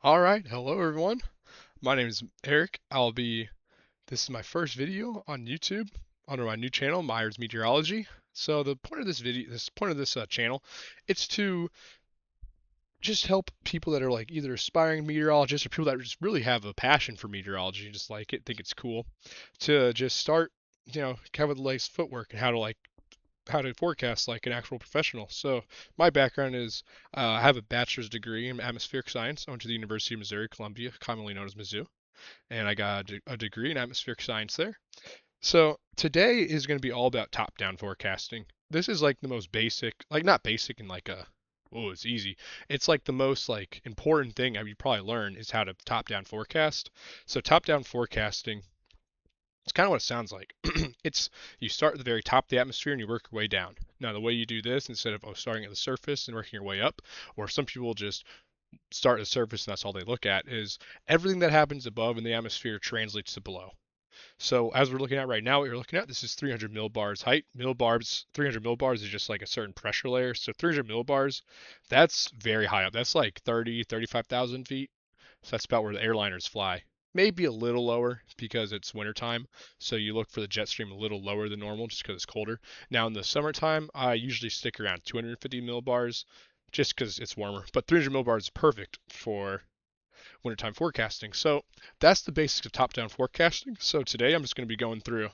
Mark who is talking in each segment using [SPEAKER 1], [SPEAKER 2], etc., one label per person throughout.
[SPEAKER 1] All right, hello everyone. My name is Eric. This is my first video on YouTube under my new channel, Meteorology. So the point of this channel, it's to just help people that are like either aspiring meteorologists or people that just really have a passion for meteorology, just like it, think it's cool, to just start, kind of like footwork and how to forecast like an actual professional. So my background is I have a bachelor's degree in atmospheric science. I went to the University of Missouri, Columbia, commonly known as Mizzou, and I got a degree in atmospheric science there. So today is going to be all about top-down forecasting. This is like the most basic, like not basic in like a oh it's easy. It's like the most like important thing you probably learn is how to top-down forecast. So top-down forecasting, it's kind of what it sounds like. It's you start at the very top of the atmosphere and you work your way down. Now, the way you do this, instead of starting at the surface and working your way up, or some people just start at the surface and that's all they look at, is everything that happens above in the atmosphere translates to below. So as we're looking at right now, what you're looking at, this is 300 millibars height. Millibars, 300 millibars is just like a certain pressure layer. So 300 millibars, that's very high up. That's like 30, 35,000 feet. So that's about where the airliners fly. Maybe a little lower because it's wintertime. So you look for the jet stream a little lower than normal just because it's colder. Now in the summertime, I usually stick around 250 millibars just because it's warmer. But 300 millibars is perfect for wintertime forecasting. So that's the basics of top-down forecasting. So today I'm just going to be going through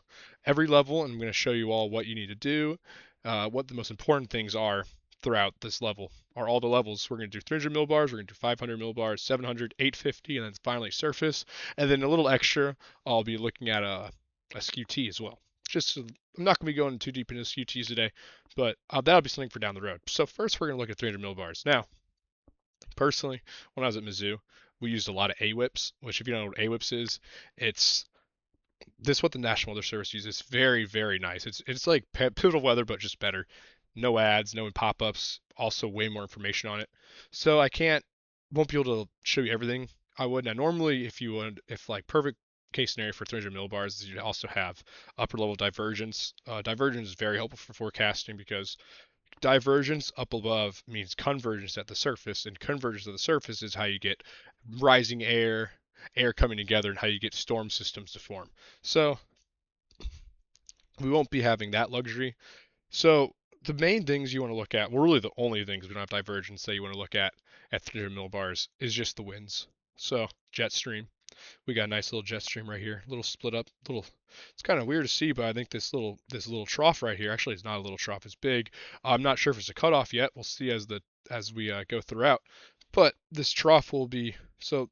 [SPEAKER 1] every level and I'm going to show you all what you need to do, what the most important things are throughout this level, or all the levels. We're going to do 300 millibars, we're going to do 500 millibars, 700, 850, and then finally surface. And then a little extra, I'll be looking at a SQT as well. I'm not going to be going too deep into SQTs today, but that'll be something for down the road. So first we're going to look at 300 millibars. Now, personally, when I was at Mizzou, we used a lot of AWIPS, which if you don't know what AWIPS is, it's this is what the National Weather Service uses. It's very, very nice. It's like pivotal weather, but just better. No ads, no pop-ups. Also, way more information on it. So I won't be able to show you everything I would. Now, normally, if like perfect case scenario for 300 millibars, you'd also have upper level divergence. Divergence is very helpful for forecasting because divergence up above means convergence at the surface, and convergence at the surface is how you get rising air coming together, and how you get storm systems to form. So we won't be having that luxury. So the main things you want to look at, well, really the only things we don't have divergence that you want to look at 300 millibars is just the winds. So jet stream, we got a nice little jet stream right here, little split up, little. It's kind of weird to see, but I think this little trough right here, actually, it's not a little trough, it's big. I'm not sure if it's a cutoff yet. We'll see as we go throughout. But this trough will be so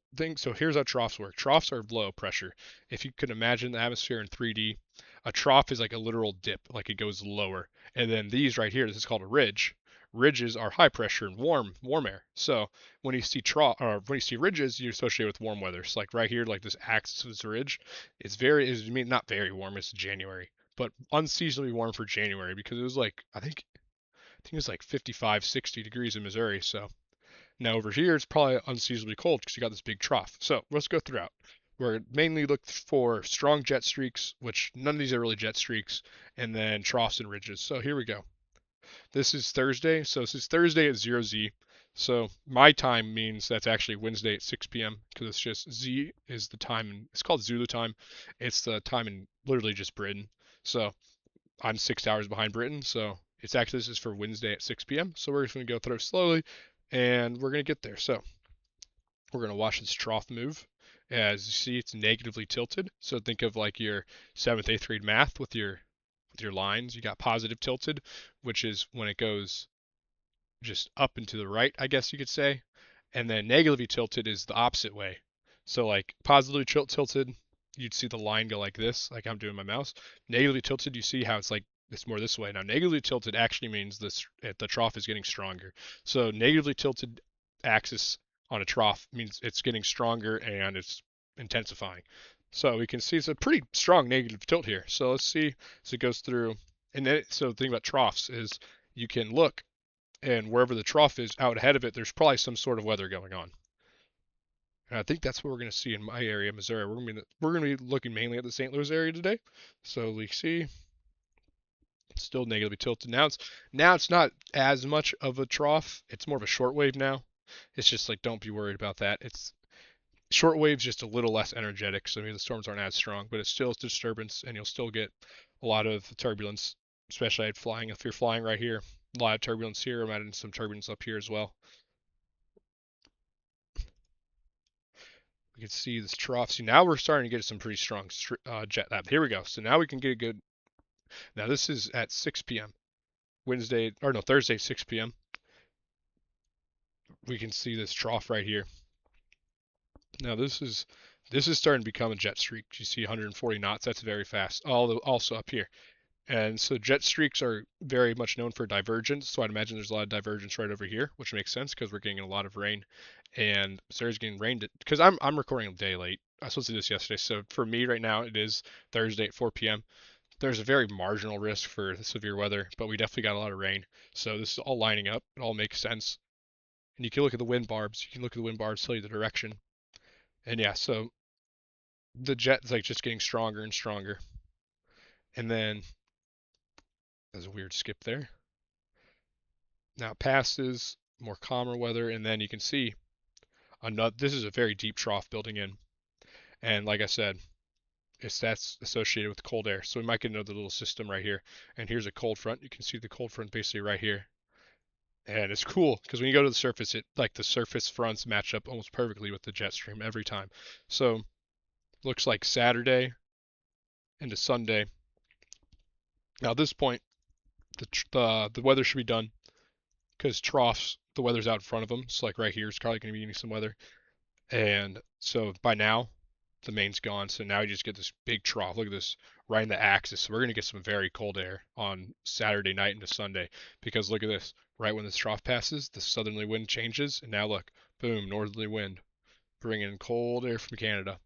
[SPEAKER 1] here's how troughs work. Troughs are low pressure. If you could imagine the atmosphere in 3D, a trough is like a literal dip, like it goes lower. And then these right here, this is called a ridge. Ridges are high pressure and warm air. So when you see ridges, you associate with warm weather. So like right here, like this axis of this ridge, I mean not very warm. It's January, but unseasonably warm for January because it was like I think it was like 55, 60 degrees in Missouri. So now over here, it's probably unseasonably cold because you got this big trough. So let's go throughout. We're mainly look for strong jet streaks, which none of these are really jet streaks, and then troughs and ridges. So here we go. This is Thursday, so this is Thursday at 0Z. So my time means that's actually Wednesday at 6 p.m. because it's just Z is the time, and it's called Zulu time. It's the time in literally just Britain. So I'm 6 hours behind Britain, so this is for Wednesday at 6 p.m. So we're just going to go through slowly, and we're going to get there. So we're going to watch this trough move. As you see, it's negatively tilted. So think of like your seventh, eighth grade math with your lines. You got positive tilted, which is when it goes just up and to the right, I guess you could say. And then negatively tilted is the opposite way. So like positively tilted, you'd see the line go like this, like I'm doing my mouse. Negatively tilted, you see how it's more this way. Now negatively tilted actually means the trough is getting stronger. So negatively tilted axis on a trough means it's getting stronger and it's intensifying. So we can see it's a pretty strong negative tilt here. So let's see as it goes through. And then, so the thing about troughs is you can look, and wherever the trough is out ahead of it, there's probably some sort of weather going on. And I think that's what we're going to see in my area, Missouri. We're going to be looking mainly at the St. Louis area today. So we see it's still negatively tilted. Now it's not as much of a trough. It's more of a short wave now. It's just like don't be worried about that. Shortwave's just a little less energetic, so maybe the storms aren't as strong, but it's still a disturbance, and you'll still get a lot of turbulence, especially at flying. If you're flying right here, a lot of turbulence here. I'm adding some turbulence up here as well. We can see this trough. See, now we're starting to get some pretty strong jet lab. Here we go. So now we can get a good. Now this is at 6 p.m. Wednesday, or no, Thursday, 6 p.m. We can see this trough right here. Now this is starting to become a jet streak. You see 140 knots. That's very fast. Also up here. And so jet streaks are very much known for divergence. So I'd imagine there's a lot of divergence right over here, which makes sense because we're getting a lot of rain. And Sarah's getting rained because I'm recording a day late. I was supposed to do this yesterday. So for me right now, it is Thursday at 4 p.m. There's a very marginal risk for severe weather, but we definitely got a lot of rain. So this is all lining up. It all makes sense. And you can look at the wind barbs. You can look at the wind barbs, tell you the direction. And yeah, so the jet's like just getting stronger and stronger. And then there's a weird skip there. Now it passes, more calmer weather, and then you can see another. This is a very deep trough building in, and like I said, that's associated with cold air. So we might get another little system right here. And here's a cold front. You can see the cold front basically right here, and it's cool because when you go to the surface, it like the surface fronts match up almost perfectly with the jet stream every time. So looks like Saturday into Sunday. Now at this point, the weather should be done because troughs, the weather's out in front of them. So like right here, it's probably going to be getting some weather. And so by now, the main's gone. So now you just get this big trough. Look at this right in the axis. So we're going to get some very cold air on Saturday night into Sunday because look at this. Right when this trough passes, the southerly wind changes. And now look, boom, northerly wind, bringing in cold air from Canada.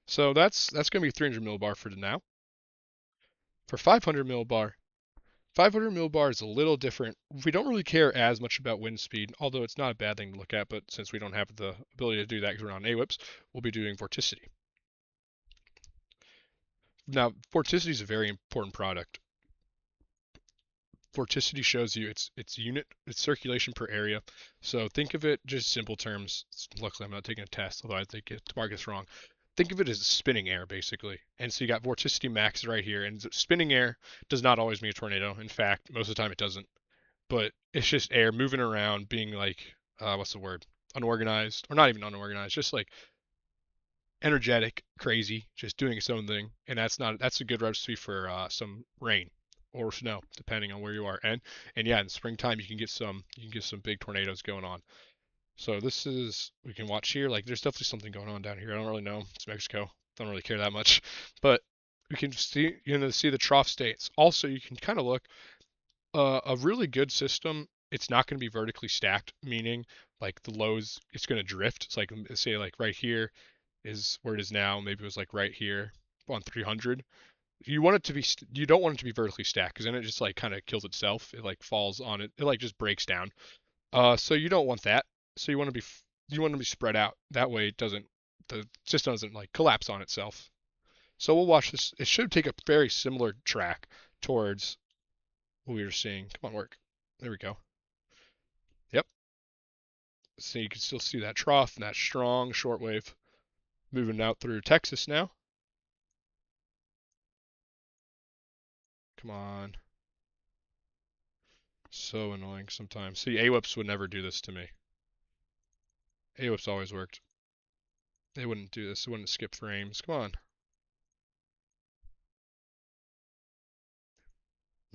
[SPEAKER 1] So that's going to be 300 millibar for now. For 500 millibar, 500 millibar is a little different. We don't really care as much about wind speed, although it's not a bad thing to look at, but since we don't have the ability to do that because we're not on AWIPS, we'll be doing vorticity. Now, vorticity is a very important product. Vorticity shows you its circulation per area. So think of it just simple terms. Luckily, I'm not taking a test, although I think tomorrow gets wrong. Think of it as spinning air, basically. And so you got vorticity max right here. And spinning air does not always mean a tornado. In fact, most of the time it doesn't. But it's just air moving around, being like, what's the word? Unorganized, or not even unorganized, just like energetic, crazy, just doing its own thing. And that's a good recipe for some rain or snow, depending on where you are. And yeah, in springtime you can get some big tornadoes going on. So this is we can watch here. Like there's definitely something going on down here. I don't really know. It's Mexico. Don't really care that much, but we can see the trough states. Also, you can kind of look a really good system. It's not going to be vertically stacked, meaning like the lows, it's going to drift. It's like say like right here is where it is now. Maybe it was like right here on 300. You don't want it to be vertically stacked because then it just like kind of kills itself. It like falls on it. It like just breaks down. So you don't want that. So you want to be spread out. That way the system doesn't like collapse on itself. So we'll watch this. It should take a very similar track towards what we were seeing. Come on, work. There we go. Yep. So you can still see that trough and that strong shortwave moving out through Texas now. Come on. So annoying sometimes. See, AWIPs would never do this to me. AWIPs always worked. They wouldn't do this. They wouldn't skip frames. Come on.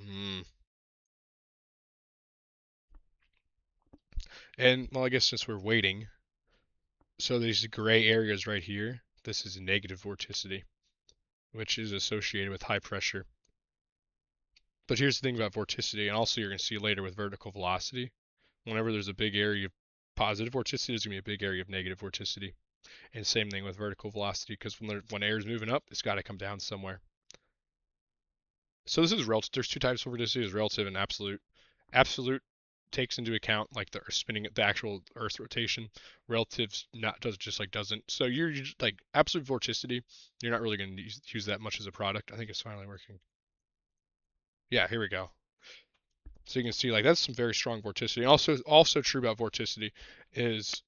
[SPEAKER 1] Mm. And, well, I guess since we're waiting, so these gray areas right here, this is negative vorticity, which is associated with high pressure. But here's the thing about vorticity, and also you're going to see later with vertical velocity. Whenever there's a big area of positive vorticity, there's going to be a big area of negative vorticity. And same thing with vertical velocity, because when air is moving up, it's got to come down somewhere. So this is relative. There's two types of vorticity: there's relative and absolute. Absolute takes into account like the Earth spinning, the actual Earth's rotation. Relatives not does just like doesn't. So you're just, like absolute vorticity. You're not really going to use that much as a product. I think it's finally working. Yeah, here we go. So you can see like that's some very strong vorticity. Also true about vorticity is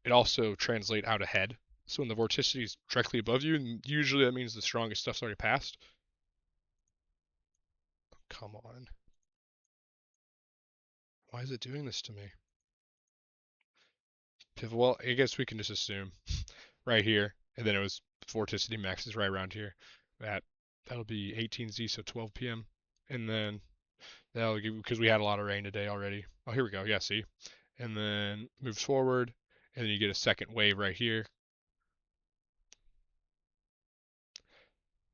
[SPEAKER 1] it also translates out ahead. So when the vorticity is directly above you, usually that means the strongest stuff's already passed. Come on. Why is it doing this to me? Well, I guess we can just assume right here, and then it was vorticity max is right around here. That'll be 18Z, so 12 p.m. And then that'll give because we had a lot of rain today already. Oh, here we go. Yeah, see, and then moves forward, and then you get a second wave right here,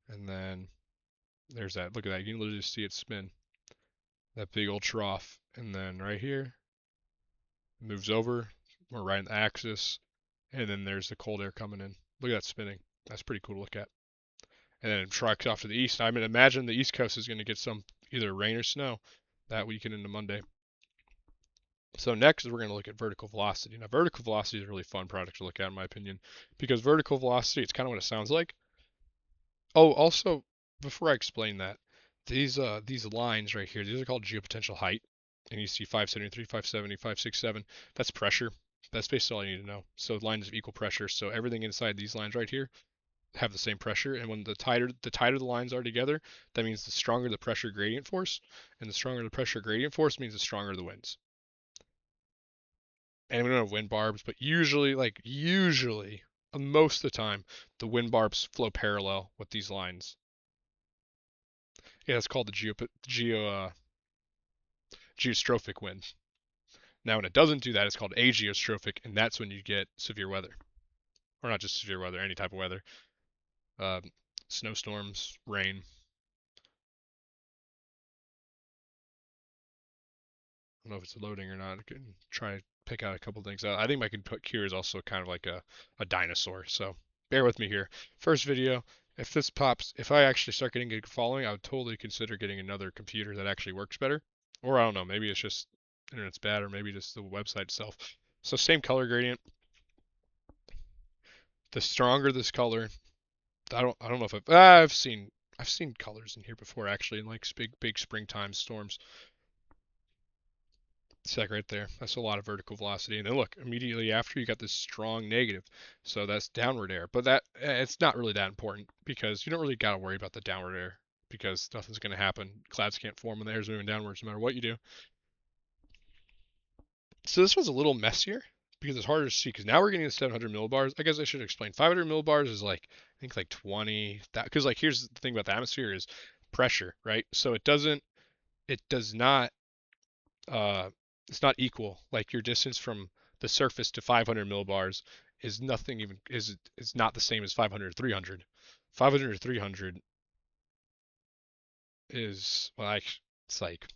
[SPEAKER 1] and then there's that. Look at that. You can literally see it spin that big old trough, and then right here moves over. We're right in the axis, and then there's the cold air coming in. Look at that spinning. That's pretty cool to look at. And then it tracks off to the east. I mean, imagine the East Coast is going to get some either rain or snow that weekend into Monday. So next we're going to look at vertical velocity. Now vertical velocity is a really fun product to look at in my opinion because vertical velocity, it's kind of what it sounds like. Oh, also before I explain that, these lines right here, these are called geopotential height. And you see 573, 570, 567. That's pressure. That's basically all you need to know. So lines of equal pressure. So everything inside these lines right here have the same pressure, and when the tighter the lines are together, that means the stronger the pressure gradient force, and the stronger the pressure gradient force means the stronger the winds. And we don't have wind barbs, but usually, most of the time, the wind barbs flow parallel with these lines. Yeah, that's called the geostrophic wind. Now, when it doesn't do that, it's called ageostrophic, and that's when you get severe weather, or not just severe weather, any type of weather, um, snowstorms, rain. I don't know if it's loading or not. I can try to pick out a couple things. I think my computer is also kind of like a dinosaur, so bear with me here. First video, if this pops, if I actually start getting a following, I would totally consider getting another computer that actually works better. Or I don't know, maybe it's just internet's bad, or maybe just the website itself. So same color gradient. The stronger this color, I don't know if I've seen colors in here before actually in like big springtime storms. See like right there. That's a lot of vertical velocity. And then look, immediately after you got this strong negative. So that's downward air. But that it's not really that important because you don't really got to worry about the downward air because nothing's going to happen. Clouds can't form when the air's moving downwards no matter what you do. So this one's a little messier because it's harder to see because now we're getting to 700 millibars. I guess I should explain. 500 millibars is like I think like 20 that because like here's the thing about the atmosphere is pressure, right? So it does not uh, it's not equal. Like your distance from the surface to 500 millibars is nothing even is not the same as 500 to 300. 500 to 300 is like it's like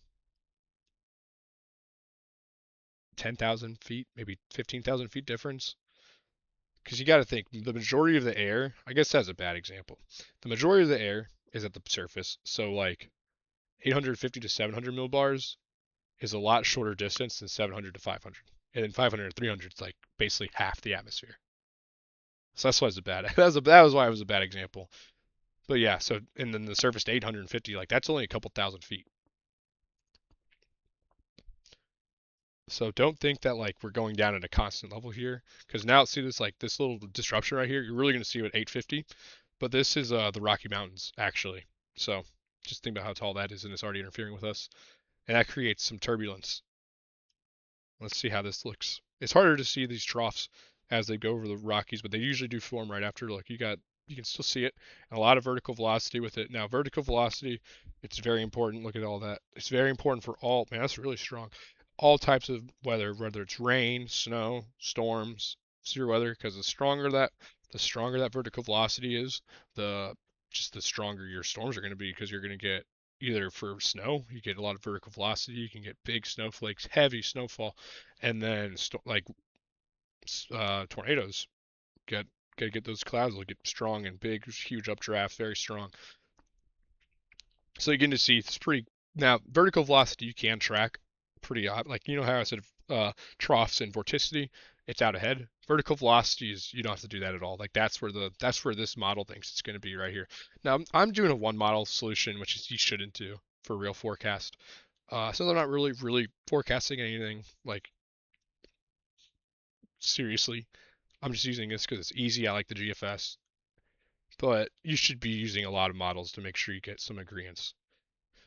[SPEAKER 1] 10,000 feet, maybe 15,000 feet difference. Because you got to think the majority of the air. I guess that's a bad example. The majority of the air is at the surface, so like 850 to 700 millibars is a lot shorter distance than 700 to 500. And then 500 to 300 is like basically half the atmosphere. So that's why it's a bad. That was why it was a bad example. But yeah, so and then the surface to 850, like that's only a couple thousand feet. So don't think that like we're going down at a constant level here, because now see this like this little disruption right here. You're really going to see it at 850, but this is the Rocky Mountains actually. So just think about how tall that is, and it's already interfering with us, and that creates some turbulence. Let's see how this looks. It's harder to see these troughs as they go over the Rockies, but they usually do form right after. Look, you can still see it, and a lot of vertical velocity with it. Now, vertical velocity, it's very important. Look at all that. It's very important for all. Man, that's really strong. All types of weather, whether it's rain, snow, storms, severe weather, because the stronger that vertical velocity is, the just the stronger your storms are going to be, because you're going to get either for snow, you get a lot of vertical velocity, you can get big snowflakes, heavy snowfall, and then like tornadoes. Get get those clouds will get strong and big, huge updrafts, very strong. So you get to see it's pretty. Now vertical velocity you can track pretty odd. Like you know how I said troughs and vorticity, it's out ahead. Vertical velocity is you don't have to do that at all. Like that's where this model thinks it's going to be right here. Now I'm doing a one model solution, which is you shouldn't do for real forecast. So they're not really forecasting anything like seriously. I'm just using this because it's easy. I like the GFS, but you should be using a lot of models to make sure you get some agreements.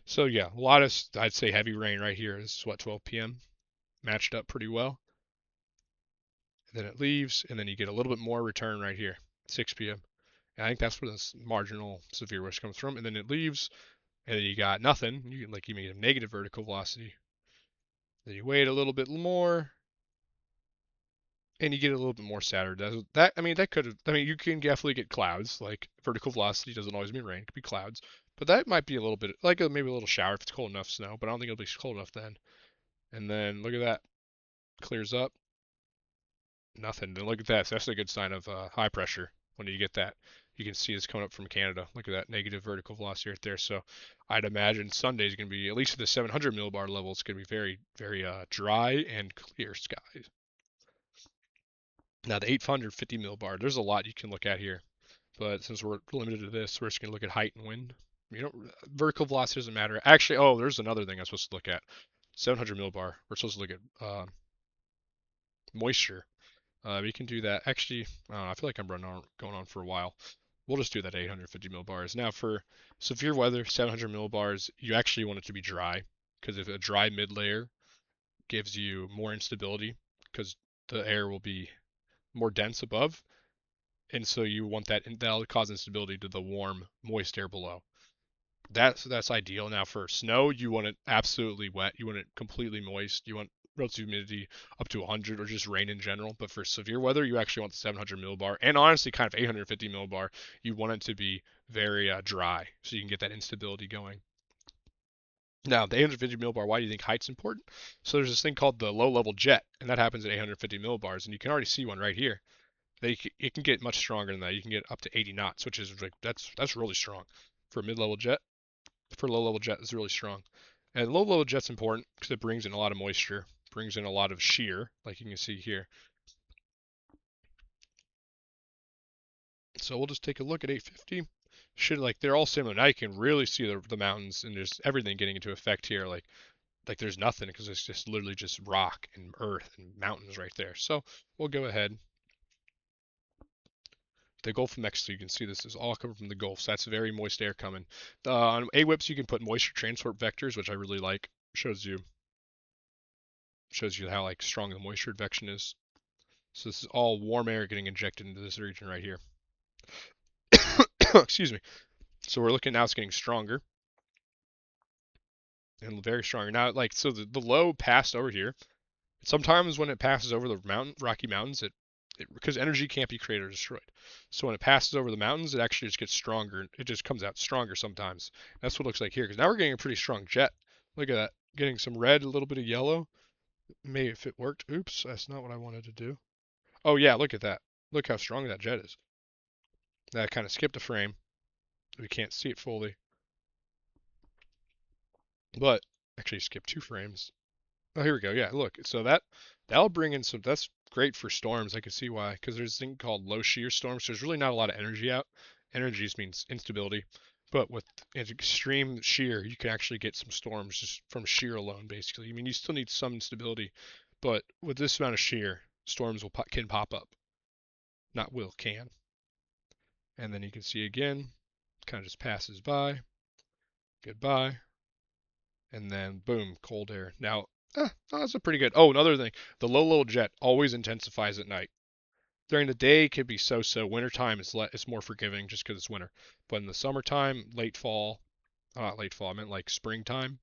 [SPEAKER 1] So yeah, a lot of, I'd say heavy rain right here. This is what, 12 p.m. matched up pretty well. And then it leaves, and then you get a little bit more return right here, 6 p.m. And I think that's where this marginal severe wish comes from. And then it leaves, and then you got nothing. You made a negative vertical velocity. Then you wait a little bit more, and you get a little bit more Saturn. That I mean, that could have. I mean, you can definitely get clouds. Like vertical velocity doesn't always mean rain; it could be clouds. But that might be a little bit like maybe a little shower if it's cold enough snow. But I don't think it'll be cold enough then. And then look at that, clears up, nothing. Then look at that. So that's a good sign of high pressure when you get that. You can see it's coming up from Canada. Look at that negative vertical velocity right there. So I'd imagine Sunday is going to be, at least at the 700 millibar level, it's going to be very, very dry and clear skies. Now the 850 millibar, there's a lot you can look at here, but since we're limited to this, we're just going to look at height and wind. You know, vertical velocity doesn't matter. Actually, oh, there's another thing I'm supposed to look at. 700 millibar. We're supposed to look at moisture. We can do that. Actually, I don't know, I feel like I'm going on for a while. We'll just do that 850 millibars. Now for severe weather, 700 millibars, you actually want it to be dry because if a dry mid layer gives you more instability because the air will be more dense above, and so you want that, and that'll cause instability to the warm, moist air below. That's ideal. Now for snow, you want it absolutely wet. You want it completely moist. You want relative humidity up to 100 or just rain in general. But for severe weather, you actually want the 700 millibar and honestly kind of 850 millibar. You want it to be very dry so you can get that instability going. Now, the 850 millibar, why do you think height's important? So there's this thing called the low level jet, and that happens at 850 millibars, and you can already see one right here. It can get much stronger than that. You can get up to 80 knots, which is like that's really strong for a mid-level jet. For low level jet is really strong. And low level jet's important because it brings in a lot of moisture, brings in a lot of shear, like you can see here. So we'll just take a look at 850. Should like they're all similar. Now you can really see the mountains and there's everything getting into effect here. Like there's nothing because it's just literally just rock and earth and mountains right there. So we'll go ahead. The Gulf of Mexico, you can see this is all coming from the Gulf, so that's very moist air coming. On AWIPS, you can put moisture transport vectors, which I really like. Shows you how like strong the moisture advection is. So this is all warm air getting injected into this region right here. Excuse me. So we're looking now it's getting stronger and very stronger. Now like so the low passed over here. Sometimes when it passes over the Rocky Mountains, because energy can't be created or destroyed. So when it passes over the mountains, it actually just gets stronger. It just comes out stronger sometimes. That's what it looks like here. Because now we're getting a pretty strong jet. Look at that. Getting some red, a little bit of yellow. Maybe if it worked. Oops, that's not what I wanted to do. Oh yeah, look at that. Look how strong that jet is. That kind of skipped a frame. We can't see it fully. But actually skipped 2 frames. Oh, here we go. Yeah, look. So that'll bring in some. That's great for storms. I can see why. Because there's a thing called low shear storms. So there's really not a lot of energy out. Energy just means instability. But with extreme shear, you can actually get some storms just from shear alone, basically. I mean, you still need some instability, but with this amount of shear, storms can pop up. Not will, can. And then you can see again, kind of just passes by. Goodbye. And then boom, cold air. Now, that's a pretty good. Oh, another thing, the low level jet always intensifies at night. During the day, it could be so-so. Wintertime is it's more forgiving just because it's winter. But in the summertime, late fall, not late fall, I meant like springtime,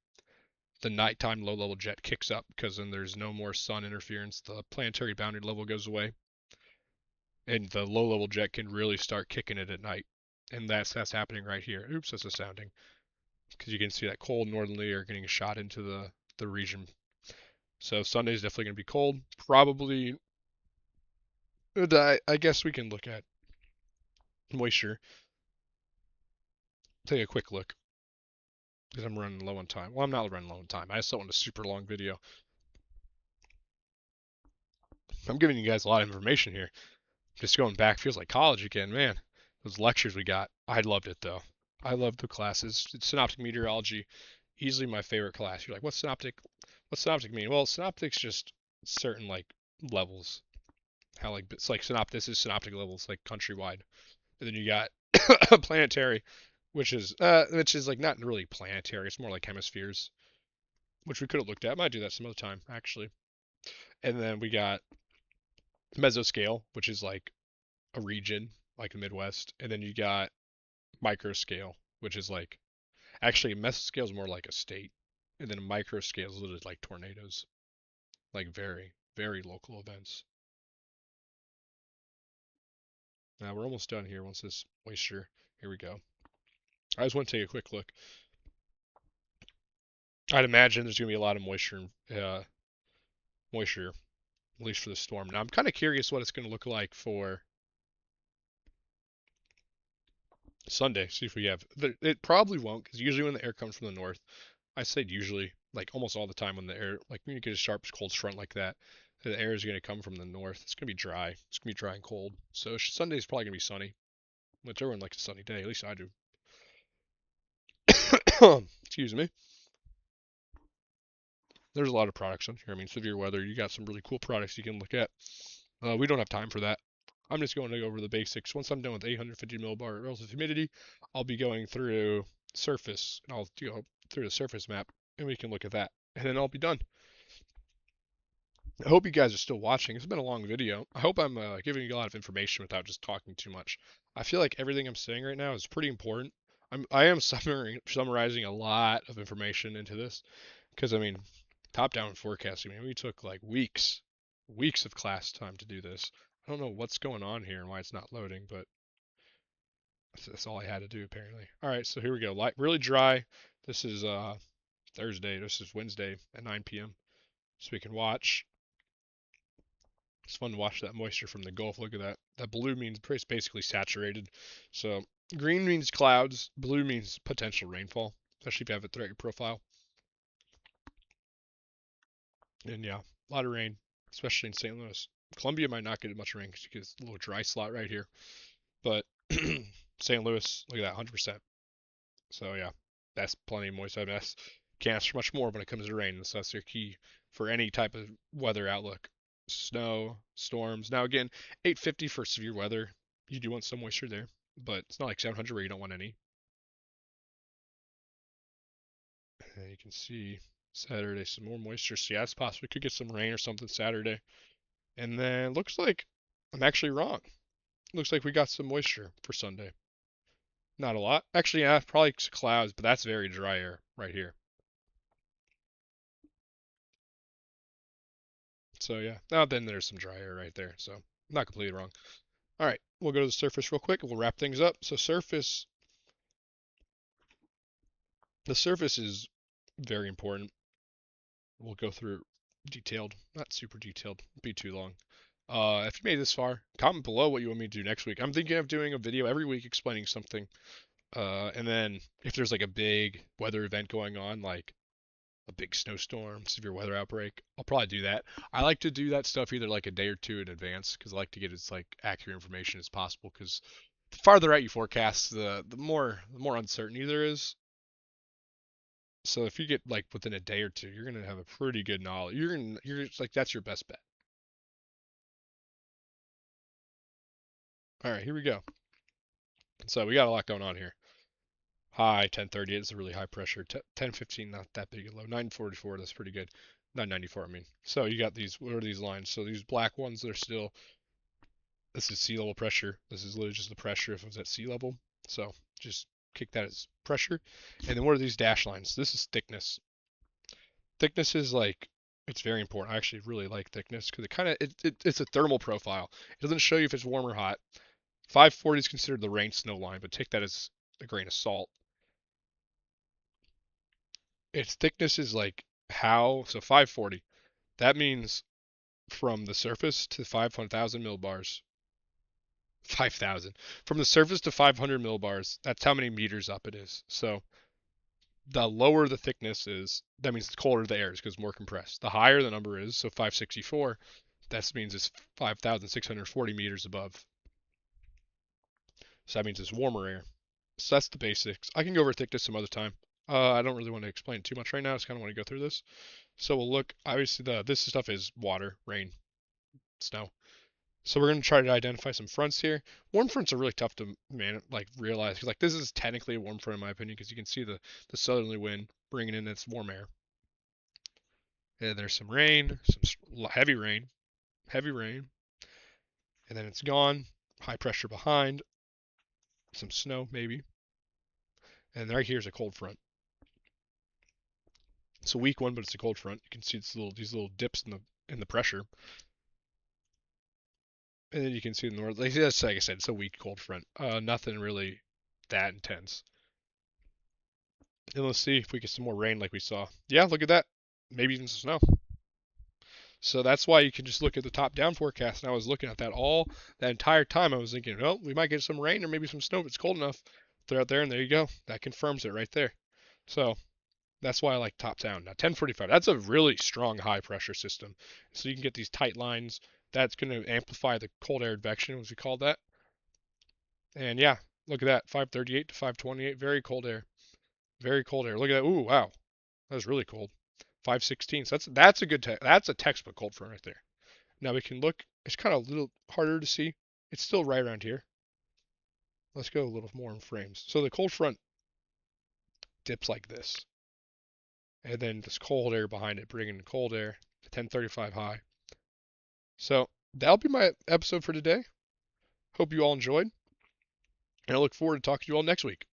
[SPEAKER 1] the nighttime low level jet kicks up because then there's no more sun interference. The planetary boundary level goes away, and the low level jet can really start kicking it at night. And that's happening right here. Oops, that's astounding because you can see that cold northerly air getting shot into the region. So Sunday's definitely going to be cold. Probably, I guess we can look at moisture. Take a quick look because I'm running low on time. Well, I'm not running low on time. I just don't want a super long video. I'm giving you guys a lot of information here. Just going back feels like college again, man. Those lectures we got, I loved it though. I loved the classes. It's synoptic meteorology, easily my favorite class. You're like, what's synoptic? What's synoptic mean? Well, synoptic's just certain like levels. How like it's like this is synoptic levels like countrywide, and then you got planetary, which is like not really planetary. It's more like hemispheres, which we could have looked at. Might do that some other time actually. And then we got mesoscale, which is like a region, like the Midwest, and then you got microscale, which is like actually mesoscale is more like a state, and then microscale is literally like tornadoes, like very local events. Now we're almost done here. Once this moisture, here we go. I just want to take a quick look. I'd imagine there's gonna be a lot of moisture, at least for the storm. Now I'm kind of curious what it's gonna look like for Sunday. See if we have. It probably won't, because usually when the air comes from the north, I said usually, like almost all the time when the air, like when you get a sharp cold front like that, the air is going to come from the north. It's going to be dry. It's going to be dry and cold. So Sunday's probably going to be sunny, which everyone likes a sunny day. At least I do. Excuse me. There's a lot of products on here. I mean, severe weather. You got some really cool products you can look at. We don't have time for that. I'm just going to go over the basics. Once I'm done with 850 millibar relative humidity, I'll be going through surface, and I'll go through the surface map, and we can look at that, and then I'll be done. I hope you guys are still watching. It's been a long video. I hope I'm giving you a lot of information without just talking too much. I feel like everything I'm saying right now is pretty important. I am summarizing a lot of information into this because I mean, top-down forecasting. I mean, we took like weeks of class time to do this. I don't know what's going on here and why it's not loading, but that's all I had to do apparently. All right, so here we go. Light, really dry. This is Thursday. This is Wednesday at 9 p.m. So we can watch. It's fun to watch that moisture from the Gulf. Look at that. That blue means it's basically saturated. So green means clouds. Blue means potential rainfall, especially if you have it throughout your profile. And yeah, a lot of rain, especially in St. Louis. Columbia might not get much rain because you get a little dry slot right here. But St. Louis, look at that, 100%. So yeah, that's plenty of moist. I mean, can't ask for much more when it comes to rain. So that's your key for any type of weather outlook. Snow, storms. Now again, 850 for severe weather. You do want some moisture there, but it's not like 700 where you don't want any. And you can see Saturday some more moisture. So yeah, it's possible we could get some rain or something Saturday. And then looks like I'm actually wrong. Looks like we got some moisture for Sunday. Not a lot. Actually, yeah, probably clouds, but that's very dry air right here. So yeah, now then there's some dry air right there. So not completely wrong. All right, we'll go to the surface real quick and we'll wrap things up. So the surface is very important. We'll go through detailed, not super detailed, be too long. If you made it this far, comment below what you want me to do next week. I'm thinking of doing a video every week explaining something. And then if there's like a big weather event going on, like a big snowstorm, severe weather outbreak, I'll probably do that. I like to do that stuff either like a day or two in advance because I like to get as like accurate information as possible. Because the farther out you forecast, the more uncertainty there is. So if you get like within a day or two, you're gonna have a pretty good knowledge. You're like that's your best bet. All right, here we go. So we got a lot going on here. High 1030, it's a really high pressure. 1015, not that big a low. 944, that's pretty good. 994, I mean. So you got these. What are these lines? So these black ones, they're still. This is sea level pressure. This is literally just the pressure if it was at sea level. So just kick that as pressure. And then what are these dash lines? This is thickness. Thickness is like it's very important. I actually really like thickness because it's a thermal profile. It doesn't show you if it's warm or hot. 540 is considered the rain snow line, but take that as a grain of salt. Its thickness is like how so 540. That means from the surface to 500,000 millibars. 5,000. From the surface to 500 millibars. That's how many meters up it is. So the lower the thickness is, that means the colder the air is because it's more compressed. The higher the number is, so 564, that means it's 5,640 meters above. So that means it's warmer air. So that's the basics. I can go over thickness some other time. I don't really want to explain too much right now. I just kind of want to go through this. So we'll look. Obviously, this stuff is water, rain, snow. So we're going to try to identify some fronts here. Warm fronts are really tough to realize, because like this is technically a warm front in my opinion, because you can see the southerly wind bringing in its warm air. And there's some rain, some heavy rain, and then it's gone. High pressure behind, some snow maybe, and right here's a cold front. It's a weak one, but it's a cold front. You can see these little dips in the pressure, and then you can see the north. Like I said, it's a weak cold front. Nothing really that intense. And let's see if we get some more rain like we saw. Yeah, look at that. Maybe even some snow. So that's why you can just look at the top-down forecast. And I was looking at that all that entire time. I was thinking, oh, we might get some rain or maybe some snow if it's cold enough. Throw it there, and there you go. That confirms it right there. So that's why I like top-down. Now 1045, that's a really strong high-pressure system. So you can get these tight lines. That's going to amplify the cold air advection, as we call that. And yeah, look at that, 538 to 528, very cold air. Very cold air. Look at that. Ooh, wow. That was really cold. 516. So that's a that's a textbook cold front right there. Now we can look. It's kind of a little harder to see. It's still right around here. Let's go a little more in frames. So the cold front dips like this, and then this cold air behind it, bringing the cold air to 1035 high. So that'll be my episode for today. Hope you all enjoyed, and I look forward to talking to you all next week.